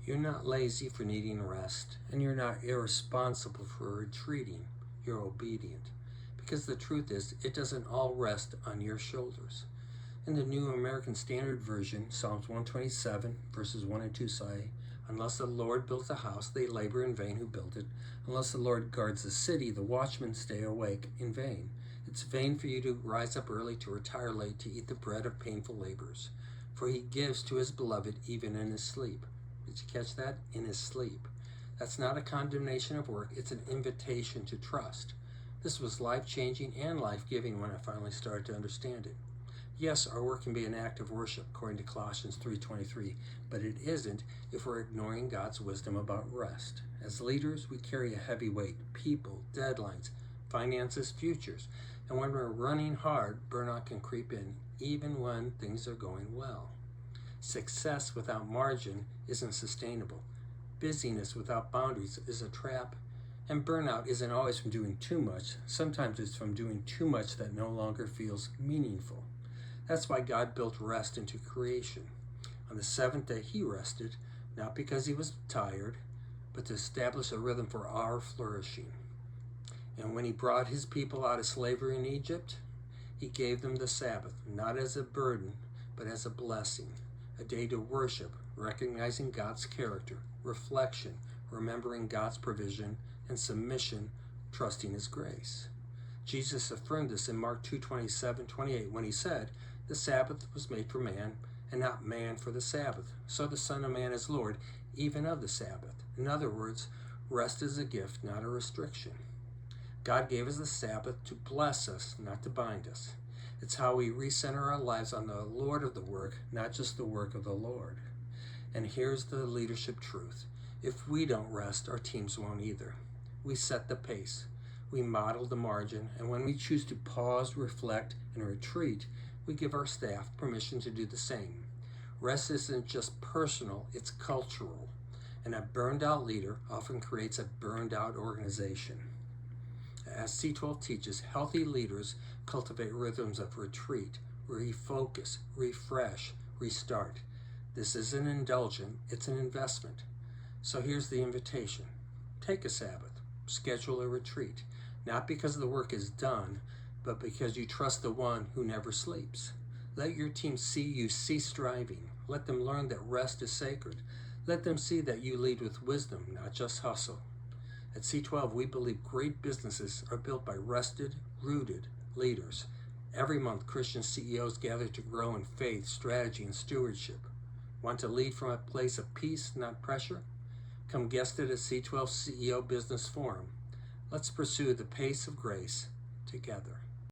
You're not lazy for needing rest, and you're not irresponsible for retreating. You're obedient. Because the truth is, it doesn't all rest on your shoulders. In the New American Standard Version, Psalms 127, verses 1 and 2 say, "Unless the Lord builds a house, they labor in vain who build it. Unless the Lord guards the city, the watchmen stay awake in vain. It's vain for you to rise up early, to retire late, to eat the bread of painful labors. For he gives to his beloved even in his sleep." Did you catch that? In his sleep. That's not a condemnation of work, it's an invitation to trust. This was life-changing and life-giving when I finally started to understand it. Yes, our work can be an act of worship, according to Colossians 3:23, but it isn't if we're ignoring God's wisdom about rest. As leaders, we carry a heavy weight: people, deadlines, finances, futures. And when we're running hard, burnout can creep in, even when things are going well. Success without margin isn't sustainable. Busyness without boundaries is a trap. And burnout isn't always from doing too much. Sometimes it's from doing too much that no longer feels meaningful. That's why God built rest into creation. On the seventh day, he rested, not because he was tired, but to establish a rhythm for our flourishing. And when he brought his people out of slavery in Egypt, he gave them the Sabbath, not as a burden, but as a blessing. A day to worship, recognizing God's character, reflection, remembering God's provision, and submission, trusting his grace. Jesus affirmed this in Mark 2:27-28 when he said, "The Sabbath was made for man, and not man for the Sabbath. So the Son of Man is Lord, even of the Sabbath." In other words, rest is a gift, not a restriction. God gave us the Sabbath to bless us, not to bind us. It's how we recenter our lives on the Lord of the work, not just the work of the Lord. And here's the leadership truth. If we don't rest, our teams won't either. We set the pace. We model the margin. And when we choose to pause, reflect, and retreat, we give our staff permission to do the same. Rest isn't just personal, it's cultural. And a burned out leader often creates a burned out organization. As C12 teaches, healthy leaders cultivate rhythms of retreat, refocus, refresh, restart. This isn't indulgent, it's an investment. So here's the invitation. Take a Sabbath, schedule a retreat, not because the work is done, but because you trust the one who never sleeps. Let your team see you cease striving. Let them learn that rest is sacred. Let them see that you lead with wisdom, not just hustle. At C12, we believe great businesses are built by rested, rooted leaders. Every month, Christian CEOs gather to grow in faith, strategy, and stewardship. Want to lead from a place of peace, not pressure? Come guest at a C12 CEO Business Forum. Let's pursue the pace of grace together.